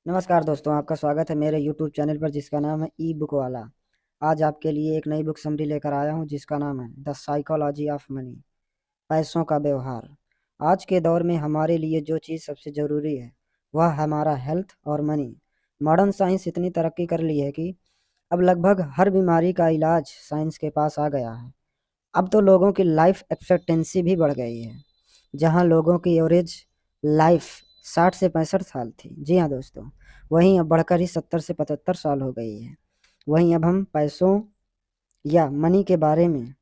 नमस्कार दोस्तों, आपका स्वागत है मेरे YouTube चैनल पर जिसका नाम है ई बुक वाला। आज आपके लिए एक नई बुक समरी लेकर आया हूं जिसका नाम है द साइकोलॉजी ऑफ मनी, पैसों का व्यवहार। आज के दौर में हमारे लिए जो चीज़ सबसे ज़रूरी है वह हमारा हेल्थ और मनी। मॉडर्न साइंस इतनी तरक्की कर ली है कि अब लगभग हर बीमारी का इलाज साइंस के पास आ गया है। अब तो लोगों की लाइफ एक्सपेक्टेंसी भी बढ़ गई है। जहां लोगों की एवरेज लाइफ 60 से 65 साल थी, जी हाँ दोस्तों, वहीं अब बढ़कर ही 70 से 75 साल हो गई है। वहीं अब हम पैसों या मनी के बारे में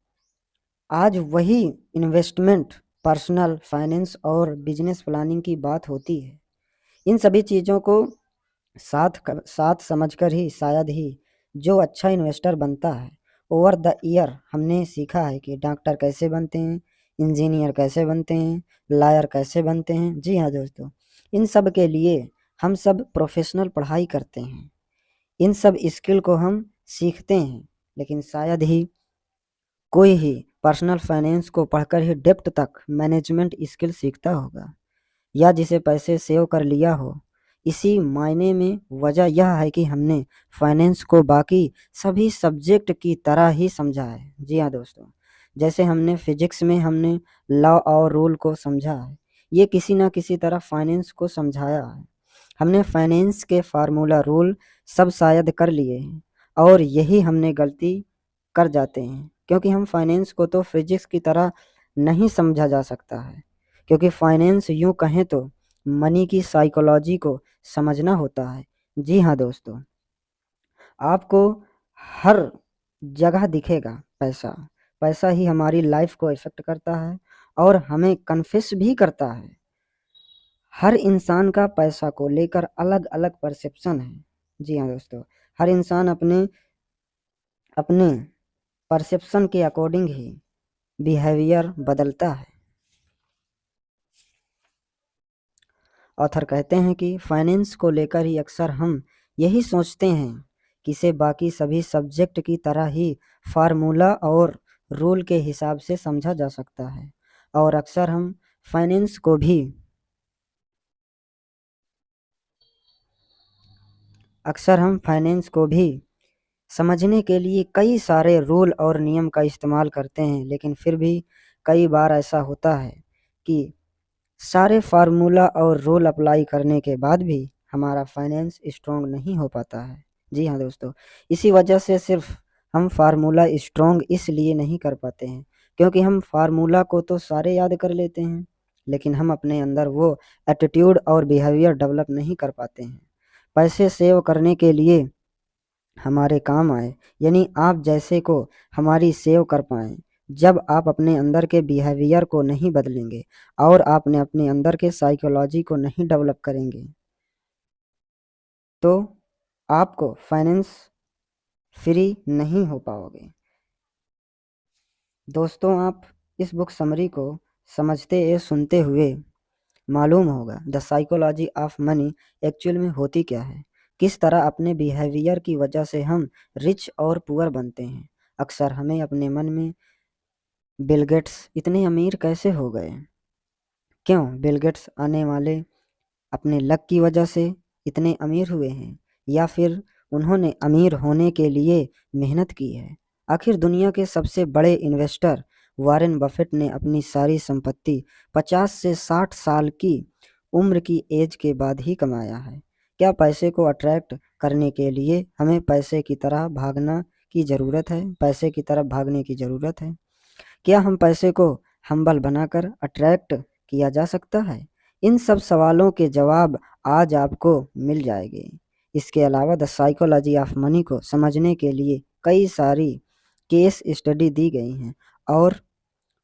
आज वही इन्वेस्टमेंट, पर्सनल फाइनेंस और बिजनेस प्लानिंग की बात होती है। इन सभी चीज़ों को साथ समझकर ही शायद ही जो अच्छा इन्वेस्टर बनता है। ओवर द ईयर हमने सीखा है कि डॉक्टर कैसे बनते हैं, इंजीनियर कैसे बनते हैं, लॉयर कैसे बनते हैं। जी हाँ दोस्तों, इन सब के लिए हम सब प्रोफेशनल पढ़ाई करते हैं, इन सब स्किल को हम सीखते हैं, लेकिन शायद ही कोई ही पर्सनल फाइनेंस को पढ़कर ही डेप्थ तक मैनेजमेंट स्किल सीखता होगा, या जिसे पैसे सेव कर लिया हो। इसी मायने में वजह यह है कि हमने फाइनेंस को बाकी सभी सब्जेक्ट की तरह ही समझा है। जी हाँ दोस्तों, जैसे हमने फिजिक्स में हमने लॉ और रूल को समझा है, ये किसी ना किसी तरह फाइनेंस को समझाया है। हमने फाइनेंस के फार्मूला रूल सब शायद कर लिए हैं, और यही हमने गलती कर जाते हैं, क्योंकि हम फाइनेंस को तो फिजिक्स की तरह नहीं समझा जा सकता है। क्योंकि फाइनेंस यूं कहें तो मनी की साइकोलॉजी को समझना होता है। जी हाँ दोस्तों, आपको हर जगह दिखेगा पैसा। पैसा ही हमारी लाइफ को इफेक्ट करता है और हमें कन्फेस भी करता है। हर इंसान का पैसा को लेकर अलग अलग परसेप्शन है। जी हाँ दोस्तों, हर इंसान अपने अपने परसेप्शन के अकॉर्डिंग ही बिहेवियर बदलता है। ऑथर कहते हैं कि फाइनेंस को लेकर ही अक्सर हम यही सोचते हैं कि इसे बाकी सभी सब्जेक्ट की तरह ही फार्मूला और रूल के हिसाब से समझा जा सकता है, और अक्सर हम फाइनेंस को भी समझने के लिए कई सारे रूल और नियम का इस्तेमाल करते हैं, लेकिन फिर भी कई बार ऐसा होता है कि सारे फार्मूला और रूल अप्लाई करने के बाद भी हमारा फाइनेंस स्ट्रॉन्ग नहीं हो पाता है। जी हाँ दोस्तों, इसी वजह से सिर्फ हम फार्मूला स्ट्रॉन्ग इसलिए नहीं कर पाते हैं क्योंकि हम फार्मूला को तो सारे याद कर लेते हैं, लेकिन हम अपने अंदर वो एटीट्यूड और बिहेवियर डेवलप नहीं कर पाते हैं पैसे सेव करने के लिए हमारे काम आए, यानी आप जैसे को हमारी सेव कर पाएँ। जब आप अपने अंदर के बिहेवियर को नहीं बदलेंगे और आपने अपने अंदर के साइकोलॉजी को नहीं डेवलप करेंगे, तो आपको फाइनेंस फ्री नहीं हो पाओगे। दोस्तों, आप इस बुक समरी को समझते या सुनते हुए मालूम होगा the psychology of money actual में होती क्या है, किस तरह अपने बिहेवियर की वजह से हम रिच और पुअर बनते हैं। अक्सर हमें अपने मन में बिल गेट्स इतने अमीर कैसे हो गए, क्यों बिल गेट्स आने वाले अपने लक की वजह से इतने अमीर हुए हैं, या फिर उन्होंने अमीर होने के लिए मेहनत की है। आखिर दुनिया के सबसे बड़े इन्वेस्टर वारेन बफेट ने अपनी सारी संपत्ति 50 से 60 साल की उम्र की एज के बाद ही कमाया है। क्या पैसे को अट्रैक्ट करने के लिए हमें पैसे की तरफ भागने की ज़रूरत है? क्या हम पैसे को हम्बल बनाकर अट्रैक्ट किया जा सकता है? इन सब सवालों के जवाब आज आपको मिल जाएंगे। इसके अलावा द साइकोलॉजी ऑफ मनी को समझने के लिए कई सारी केस स्टडी दी गई हैं, और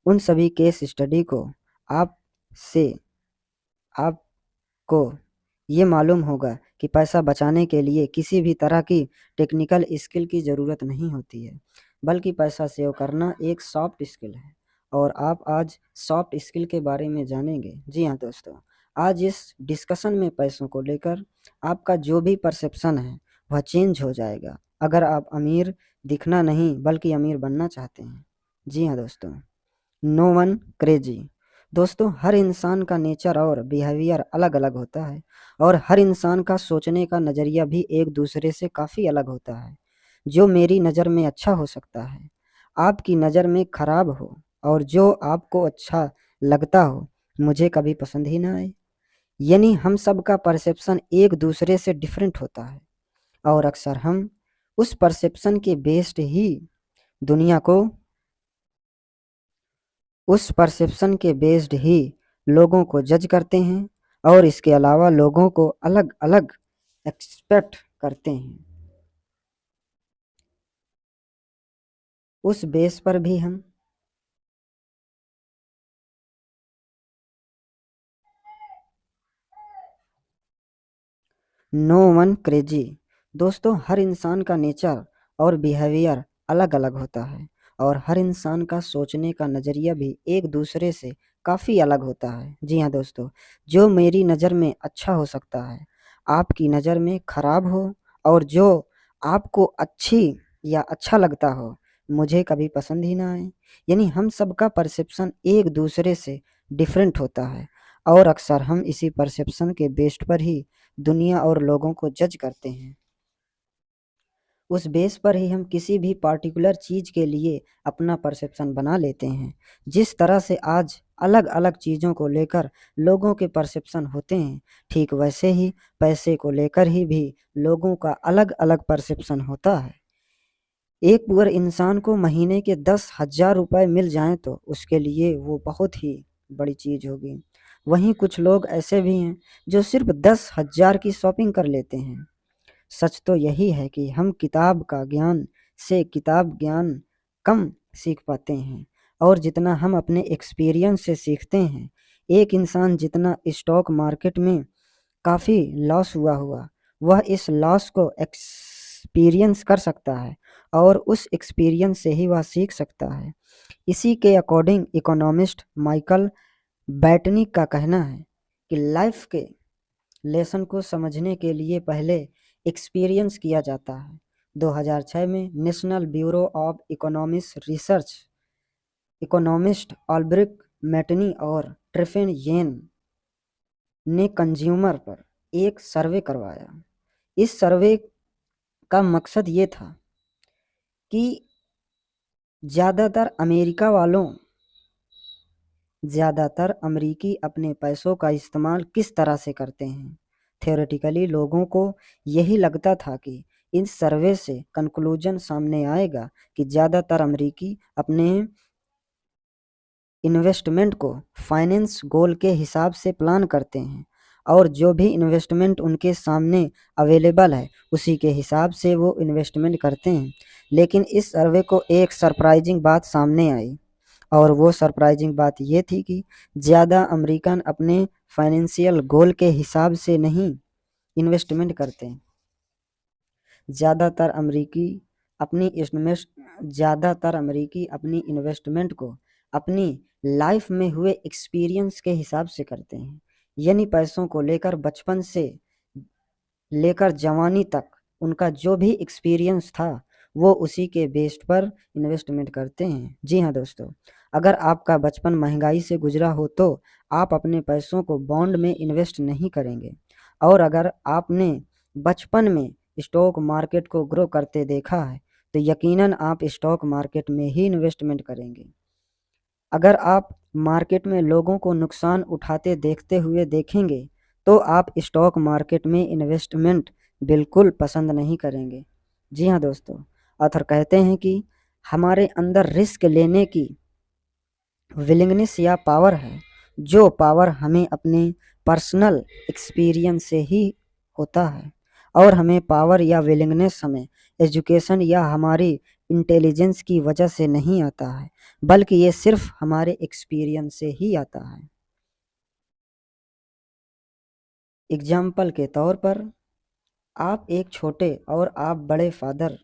उन सभी केस स्टडी को आप से आपको ये मालूम होगा कि पैसा बचाने के लिए किसी भी तरह की टेक्निकल स्किल की ज़रूरत नहीं होती है, बल्कि पैसा सेव करना एक सॉफ्ट स्किल है। और आप आज सॉफ्ट स्किल के बारे में जानेंगे। जी हाँ दोस्तों, आज इस डिस्कशन में पैसों को लेकर आपका जो भी परसेप्शन है वह चेंज हो जाएगा, अगर आप अमीर दिखना नहीं बल्कि अमीर बनना चाहते हैं। जी हाँ दोस्तों, नो वन क्रेजी। दोस्तों, हर इंसान का नेचर और बिहेवियर अलग अलग होता है और हर इंसान का सोचने का नज़रिया भी एक दूसरे से काफ़ी अलग होता है। जो मेरी नज़र में अच्छा हो सकता है आपकी नज़र में खराब हो, और जो आपको अच्छा लगता हो मुझे कभी पसंद ही ना आए। यानी हम सब का परसेप्शन एक दूसरे से डिफरेंट होता है और अक्सर हम उस परसेप्शन के बेस्ड ही दुनिया को उस परसेप्शन के बेस्ड ही लोगों को जज करते हैं और इसके अलावा लोगों को अलग अलग एक्सपेक्ट करते हैं। उस बेस पर भी हम नो वन क्रेजी। दोस्तों, हर इंसान का नेचर और बिहेवियर अलग अलग होता है और हर इंसान का सोचने का नज़रिया भी एक दूसरे से काफ़ी अलग होता है। जी हाँ दोस्तों, जो मेरी नज़र में अच्छा हो सकता है आपकी नज़र में खराब हो, और जो आपको अच्छी या अच्छा लगता हो मुझे कभी पसंद ही ना आए। यानी हम सबका परसेप्शन एक दूसरे से डिफरेंट होता है और अक्सर हम इसी परसेप्शन के बेस्ड पर ही दुनिया और लोगों को जज करते हैं। उस बेस पर ही हम किसी भी पार्टिकुलर चीज़ के लिए अपना परसेप्शन बना लेते हैं। जिस तरह से आज अलग अलग चीज़ों को लेकर लोगों के परसेप्शन होते हैं, ठीक वैसे ही पैसे को लेकर ही भी लोगों का अलग अलग परसेप्शन होता है। एक पुअर इंसान को महीने के 10,000 रुपए मिल जाएं तो उसके लिए वो बहुत ही बड़ी चीज़ होगी। वहीं कुछ लोग ऐसे भी हैं जो सिर्फ 10,000 की शॉपिंग कर लेते हैं। सच तो यही है कि हम किताब का ज्ञान से किताब ज्ञान कम सीख पाते हैं, और जितना हम अपने एक्सपीरियंस से सीखते हैं। एक इंसान जितना स्टॉक मार्केट में काफ़ी लॉस हुआ वह इस लॉस को एक्सपीरियंस कर सकता है और उस एक्सपीरियंस से ही वह सीख सकता है। इसी के अकॉर्डिंग इकोनॉमिस्ट माइकल बैटनी का कहना है कि लाइफ के लेसन को समझने के लिए पहले एक्सपीरियंस किया जाता है। 2006 में national bureau of economics research economist ऑल्ब्रिक मैटनी और ट्रिफिन येन ने कंज्यूमर पर एक सर्वे करवाया। इस सर्वे का मकसद ये था कि ज़्यादातर अमेरिकी अपने पैसों का इस्तेमाल किस तरह से करते हैं। थियोरेटिकली लोगों को यही लगता था कि इस सर्वे से कंक्लूजन सामने आएगा कि ज़्यादातर अमेरिकी अपने इन्वेस्टमेंट को फाइनेंस गोल के हिसाब से प्लान करते हैं और जो भी इन्वेस्टमेंट उनके सामने अवेलेबल है उसी के हिसाब से वो इन्वेस्टमेंट करते हैं। लेकिन इस सर्वे को एक सरप्राइजिंग बात सामने आई, और वो सरप्राइजिंग बात ये थी कि ज़्यादा अमेरिकन अपने फाइनेंशियल गोल के हिसाब से नहीं इन्वेस्टमेंट करते। ज़्यादातर अमेरिकी अपनी इन्वेस्टमेंट को अपनी लाइफ में हुए एक्सपीरियंस के हिसाब से करते हैं। यानी पैसों को लेकर बचपन से लेकर जवानी तक उनका जो भी एक्सपीरियंस था वो उसी के बेस्ड पर इन्वेस्टमेंट करते हैं। जी हाँ दोस्तों, अगर आपका बचपन महंगाई से गुजरा हो तो आप अपने पैसों को बॉन्ड में इन्वेस्ट नहीं करेंगे, और अगर आपने बचपन में स्टॉक मार्केट को ग्रो करते देखा है तो यकीनन आप स्टॉक मार्केट में ही इन्वेस्टमेंट करेंगे। अगर आप मार्केट में लोगों को नुकसान उठाते देखते हुए देखेंगे तो आप स्टॉक मार्केट में इन्वेस्टमेंट बिल्कुल पसंद नहीं करेंगे। जी हाँ दोस्तों, ऑथर कहते हैं कि हमारे अंदर रिस्क लेने की विलिंगनेस या पावर है, जो पावर हमें अपने पर्सनल एक्सपीरियंस से ही होता है, और हमें पावर या विलिंगनेस हमें एजुकेशन या हमारी इंटेलिजेंस की वजह से नहीं आता है, बल्कि ये सिर्फ हमारे एक्सपीरियंस से ही आता है। एग्जाम्पल के तौर पर आप एक छोटे और आप बड़े फादर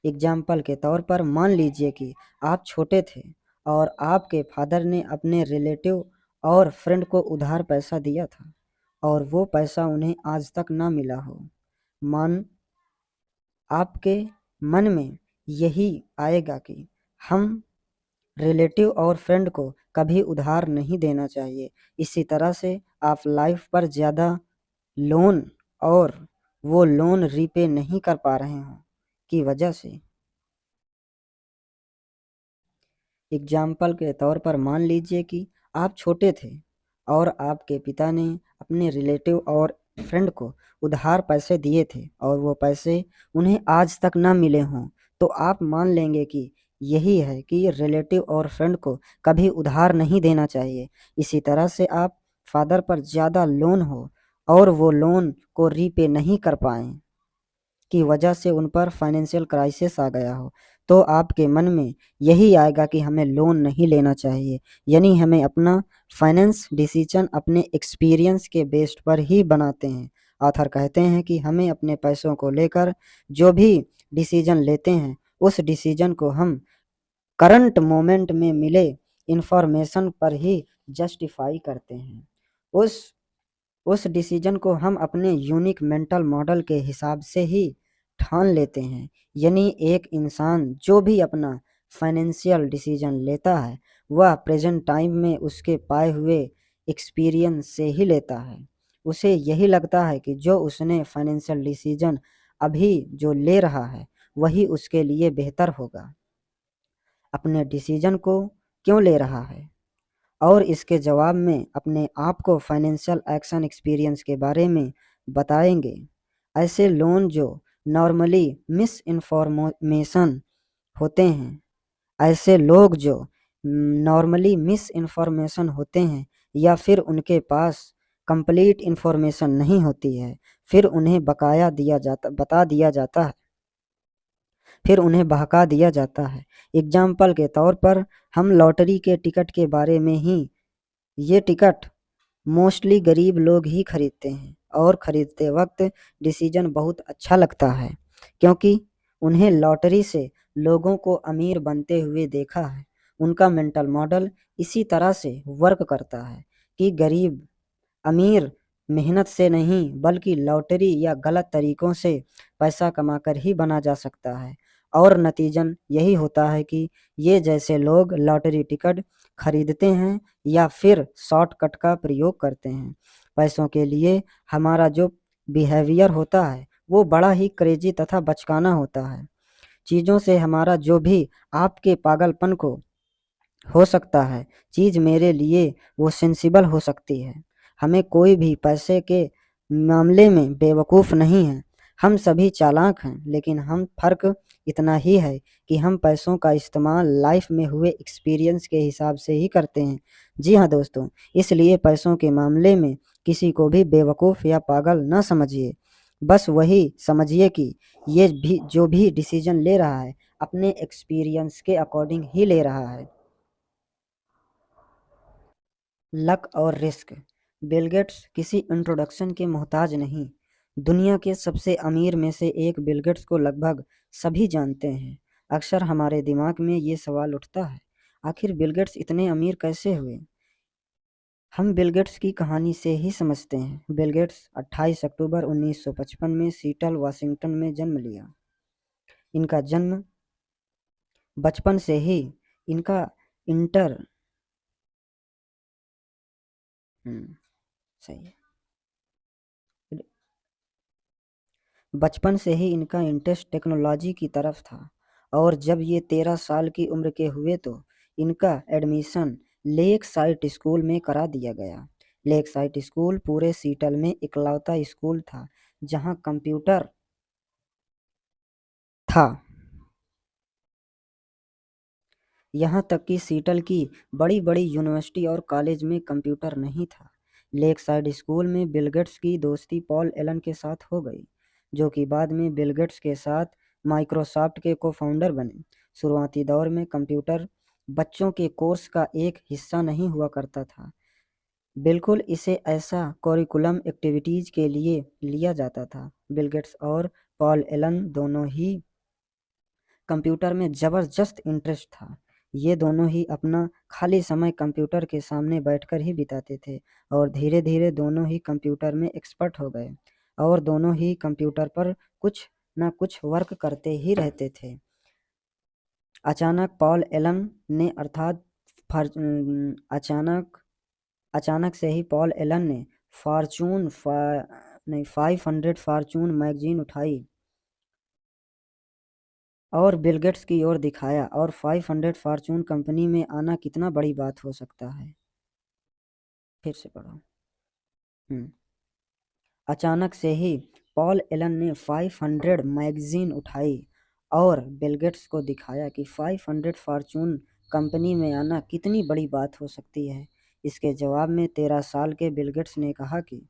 एग्जाम्पल के तौर पर मान लीजिए कि आप छोटे थे और आपके फादर ने अपने रिलेटिव और फ्रेंड को उधार पैसा दिया था और वो पैसा उन्हें आज तक ना मिला हो। मान आपके मन में यही आएगा कि हम रिलेटिव और फ्रेंड को कभी उधार नहीं देना चाहिए। इसी तरह से आप लाइफ पर ज़्यादा लोन और वो लोन रीपे नहीं कर पा रहे हों की वजह से। एग्जाम्पल के तौर पर मान लीजिए कि आप छोटे थे और आपके पिता ने अपने रिलेटिव और फ्रेंड को उधार पैसे दिए थे और वो पैसे उन्हें आज तक ना मिले हों, तो आप मान लेंगे कि यही है कि रिलेटिव और फ्रेंड को कभी उधार नहीं देना चाहिए। इसी तरह से आप फादर पर ज़्यादा लोन हो और वो लोन को रीपे नहीं कर पाएँ की वजह से उन पर फाइनेंशियल क्राइसिस आ गया हो, तो आपके मन में यही आएगा कि हमें लोन नहीं लेना चाहिए। यानी हमें अपना फाइनेंस डिसीजन अपने एक्सपीरियंस के बेस्ड पर ही बनाते हैं। ऑथर कहते हैं कि हमें अपने पैसों को लेकर जो भी डिसीजन लेते हैं, उस डिसीजन को हम करंट मोमेंट में मिले इंफॉर्मेशन पर ही जस्टिफाई करते हैं। उस उस डिसीजन को हम अपने यूनिक मेंटल मॉडल के हिसाब से ही ठान लेते हैं। यानी एक इंसान जो भी अपना फाइनेंशियल डिसीजन लेता है, वह प्रेजेंट टाइम में उसके पाए हुए एक्सपीरियंस से ही लेता है। उसे यही लगता है कि जो उसने फाइनेंशियल डिसीजन अभी जो ले रहा है, वही उसके लिए बेहतर होगा। अपने डिसीजन को क्यों ले रहा है और इसके जवाब में अपने आप को फाइनेंशियल एक्शन एक्सपीरियंस के बारे में बताएंगे। ऐसे लोन जो नॉर्मली मिस इन्फॉर्मेशन होते हैं, ऐसे लोग जो नॉर्मली मिस इन्फॉर्मेशन होते हैं या फिर उनके पास कंप्लीट इन्फॉर्मेशन नहीं होती है, फिर उन्हें बता दिया जाता है, फिर उन्हें बहका दिया जाता है। एग्जाम्पल के तौर पर हम लॉटरी के टिकट के बारे में ही, ये टिकट मोस्टली गरीब लोग ही खरीदते हैं और खरीदते वक्त डिसीजन बहुत अच्छा लगता है, क्योंकि उन्हें लॉटरी से लोगों को अमीर बनते हुए देखा है। उनका मेंटल मॉडल इसी तरह से वर्क करता है कि गरीब अमीर मेहनत से नहीं बल्कि लॉटरी या गलत तरीकों से पैसा कमाकर ही बना जा सकता है। और नतीजन यही होता है कि ये जैसे लोग लॉटरी टिकट खरीदते हैं या फिर शॉर्टकट का प्रयोग करते हैं। पैसों के लिए हमारा जो बिहेवियर होता है वो बड़ा ही क्रेजी तथा बचकाना होता है। चीज़ों से हमारा जो भी आपके पागलपन को हो सकता है, चीज़ मेरे लिए वो सेंसिबल हो सकती है। हमें कोई भी पैसे के मामले में बेवकूफ़ नहीं है। हम सभी चालाक हैं, लेकिन हम फ़र्क इतना ही है कि हम पैसों का इस्तेमाल लाइफ में हुए एक्सपीरियंस के हिसाब से ही करते हैं। जी हाँ दोस्तों, इसलिए पैसों के मामले में किसी को भी बेवकूफ़ या पागल ना समझिए। बस वही समझिए कि ये भी जो भी डिसीजन ले रहा है, अपने एक्सपीरियंस के अकॉर्डिंग ही ले रहा है। लक और रिस्क। बिल गेट्स किसी इंट्रोडक्शन के मोहताज नहीं। दुनिया के सबसे अमीर में से एक बिल गेट्स को लगभग सभी जानते हैं। अक्सर हमारे दिमाग में ये सवाल उठता है, आखिर बिल गेट्स इतने अमीर कैसे हुए? हम बिल गेट्स की कहानी से ही समझते हैं। बिल गेट्स 28 अक्टूबर 1955 में सीटल, वाशिंगटन में जन्म लिया। इनका जन्म बचपन से ही इनका इंटर सही है। बचपन से ही इनका इंटरेस्ट टेक्नोलॉजी की तरफ था और जब ये 13 साल की उम्र के हुए तो इनका एडमिशन लेक साइट स्कूल में करा दिया गया। लेक साइट स्कूल पूरे सीटल में इकलौता स्कूल था जहां कंप्यूटर था। यहाँ तक कि सीटल की बड़ी बड़ी यूनिवर्सिटी और कॉलेज में कंप्यूटर नहीं था। लेक साइड स्कूल में बिल गेट्स की दोस्ती पॉल एलन के साथ हो गई, जो कि बाद में बिल गेट्स के साथ माइक्रोसॉफ्ट के को फाउंडर बने। शुरुआती दौर में कंप्यूटर बच्चों के कोर्स का एक हिस्सा नहीं हुआ करता था। बिल्कुल इसे ऐसा करिकुलम एक्टिविटीज के लिए लिया जाता था। बिल गेट्स और पॉल एलन दोनों ही कंप्यूटर में ज़बरदस्त इंटरेस्ट था। ये दोनों ही अपना खाली समय कंप्यूटर के सामने बैठकर ही बिताते थे और धीरे धीरे दोनों ही कंप्यूटर में एक्सपर्ट हो गए और दोनों ही कंप्यूटर पर कुछ ना कुछ वर्क करते ही रहते थे। अचानक पॉल एलन ने अचानक से ही पॉल एलन ने फॉर्चून 500 फॉर्चून मैगजीन उठाई और बिल गेट्स की ओर दिखाया। और 500 फॉर्चून कंपनी में आना कितना बड़ी बात हो सकता है। फिर से पढ़ो। अचानक से ही पॉल एलन ने 500 मैगजीन उठाई और बिल गेट्स को दिखाया कि 500 फॉर्चून कंपनी में आना कितनी बड़ी बात हो सकती है। इसके जवाब में 13 साल के बिल गेट्स ने कहा कि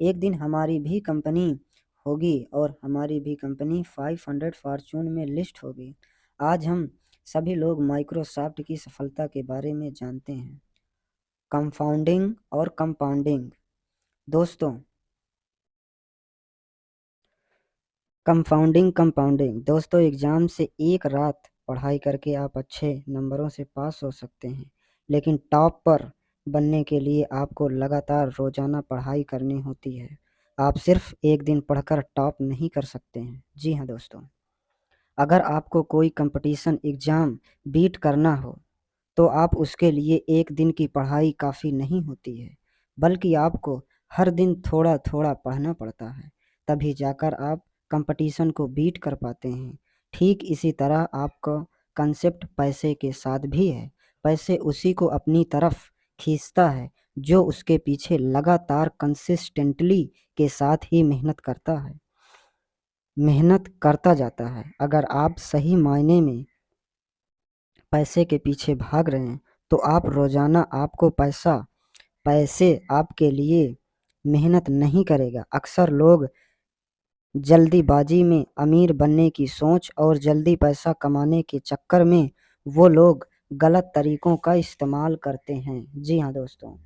एक दिन हमारी भी कंपनी होगी और हमारी भी कंपनी 500 फॉर्चून में लिस्ट होगी। आज हम सभी लोग माइक्रोसॉफ्ट की सफलता के बारे में जानते हैं। कंफाउंडिंग और कंपाउंडिंग। दोस्तों, दोस्तों, एग्जाम से एक रात पढ़ाई करके आप अच्छे नंबरों से पास हो सकते हैं, लेकिन टॉप पर बनने के लिए आपको लगातार रोजाना पढ़ाई करनी होती है। आप सिर्फ एक दिन पढ़कर टॉप नहीं कर सकते हैं। जी हाँ दोस्तों, अगर आपको कोई कंपटीशन एग्जाम बीट करना हो तो आप उसके लिए एक दिन की पढ़ाई काफ़ी नहीं होती है, बल्कि आपको हर दिन थोड़ा थोड़ा पढ़ना पड़ता है। तभी जाकर आप कंपटीशन को बीट कर पाते हैं। ठीक इसी तरह आपका कंसेप्ट पैसे के साथ भी है। पैसे उसी को अपनी तरफ खींचता है जो उसके पीछे लगातार कंसिस्टेंटली के साथ ही मेहनत करता जाता है। अगर आप सही मायने में पैसे के पीछे भाग रहे हैं तो आप रोजाना पैसे आपके लिए मेहनत नहीं करेगा। अक्सर लोग जल्दीबाजी में अमीर बनने की सोच और जल्दी पैसा कमाने के चक्कर में वो लोग गलत तरीकों का इस्तेमाल करते हैं। जी हाँ दोस्तों,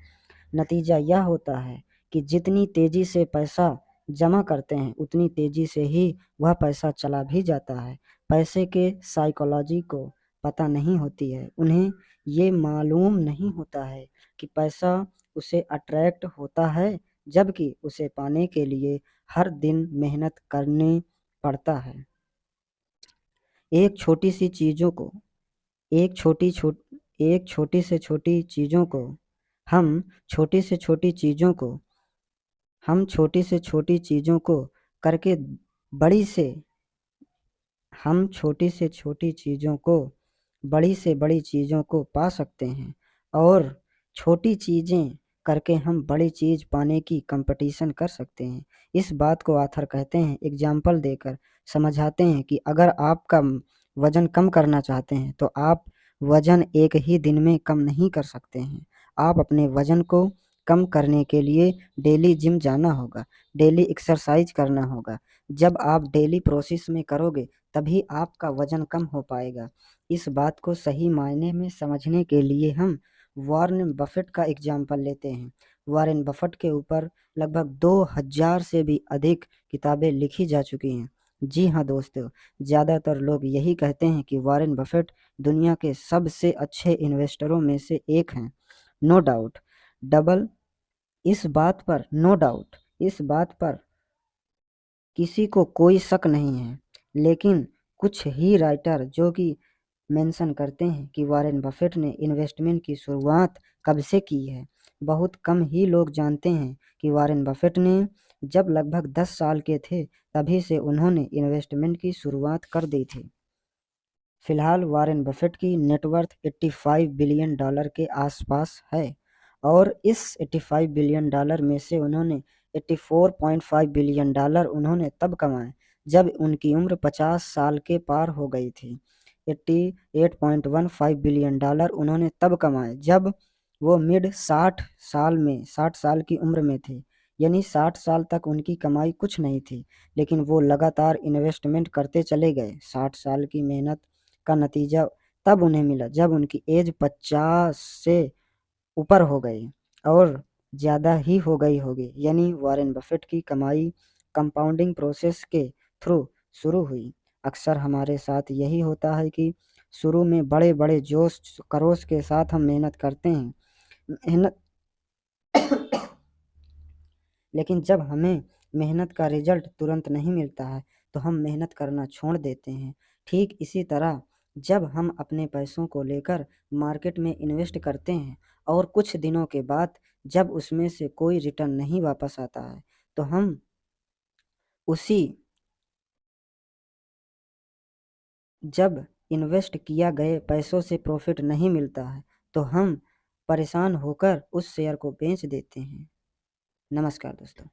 नतीजा यह होता है कि जितनी तेजी से पैसा जमा करते हैं उतनी तेजी से ही वह पैसा चला भी जाता है। पैसे के साइकोलॉजी को पता नहीं होती है। उन्हें ये मालूम नहीं होता है कि पैसा उसे अट्रैक्ट होता है, जबकि उसे पाने के लिए हर दिन मेहनत करनी पड़ता है। एक छोटी सी चीज़ों को एक छोटी छोट एक छोटी से छोटी चीज़ों को हम छोटी से छोटी चीज़ों को हम छोटी से छोटी चीज़ों को करके बड़ी से हम छोटी से छोटी चीज़ों को बड़ी से बड़ी चीज़ों को पा सकते हैं और छोटी चीज़ें करके हम बड़ी चीज़ पाने की कंपटीशन कर सकते हैं। इस बात को आथर कहते हैं एग्जाम्पल देकर समझाते हैं कि अगर आपका वज़न कम करना चाहते हैं तो आप वज़न एक ही दिन में कम नहीं कर सकते हैं। आप अपने वज़न को कम करने के लिए डेली जिम जाना होगा, डेली एक्सरसाइज करना होगा। जब आप डेली प्रोसेस में करोगे तभी आपका वज़न कम हो पाएगा। इस बात को सही मायने में समझने के लिए हम वॉरेन बफेट का एग्जाम्पल लेते हैं। वॉरेन बफेट के ऊपर लगभग 2000 से भी अधिक किताबें लिखी जा चुकी हैं। जी हाँ दोस्तों, ज़्यादातर लोग यही कहते हैं कि वॉरेन बफेट दुनिया के सबसे अच्छे इन्वेस्टरों में से एक हैं। नो डाउट डबल इस बात पर किसी को कोई शक नहीं है, लेकिन कुछ ही राइटर जो कि मेंशन करते हैं कि वॉरेन बफेट ने इन्वेस्टमेंट की शुरुआत कब से की है। बहुत कम ही लोग जानते हैं कि वॉरेन बफेट ने जब लगभग 10 साल के थे तभी से उन्होंने इन्वेस्टमेंट की शुरुआत कर दी थी। फिलहाल वॉरेन बफेट की नेटवर्थ $85 बिलियन के आसपास है और इस $85 बिलियन में से उन्होंने $84.5 बिलियन उन्होंने तब कमाए जब उनकी उम्र 50 साल के पार हो गई थी। $88.15 बिलियन उन्होंने तब कमाए जब वो मिड 60 साल की उम्र में थे, यानी 60 साल तक उनकी कमाई कुछ नहीं थी, लेकिन वो लगातार इन्वेस्टमेंट करते चले गए। 60 साल की मेहनत का नतीजा तब उन्हें मिला जब उनकी एज 50 से ऊपर हो गई और ज़्यादा ही हो गई होगी, यानी वॉरेन बफेट की कमाई कंपाउंडिंग प्रोसेस के थ्रू शुरू हुई। अक्सर हमारे साथ यही होता है कि शुरू में बड़े बड़े जोश खरोश के साथ हम मेहनत करते हैं, मेहनत लेकिन जब हमें मेहनत का रिजल्ट तुरंत नहीं मिलता है तो हम मेहनत करना छोड़ देते हैं। ठीक इसी तरह जब हम अपने पैसों को लेकर मार्केट में इन्वेस्ट करते हैं और कुछ दिनों के बाद जब उसमें से कोई रिटर्न नहीं वापस आता है, तो हम उसी जब इन्वेस्ट किया गए पैसों से प्रॉफिट नहीं मिलता है, तो हम परेशान होकर उस शेयर को बेच देते हैं। नमस्कार दोस्तों।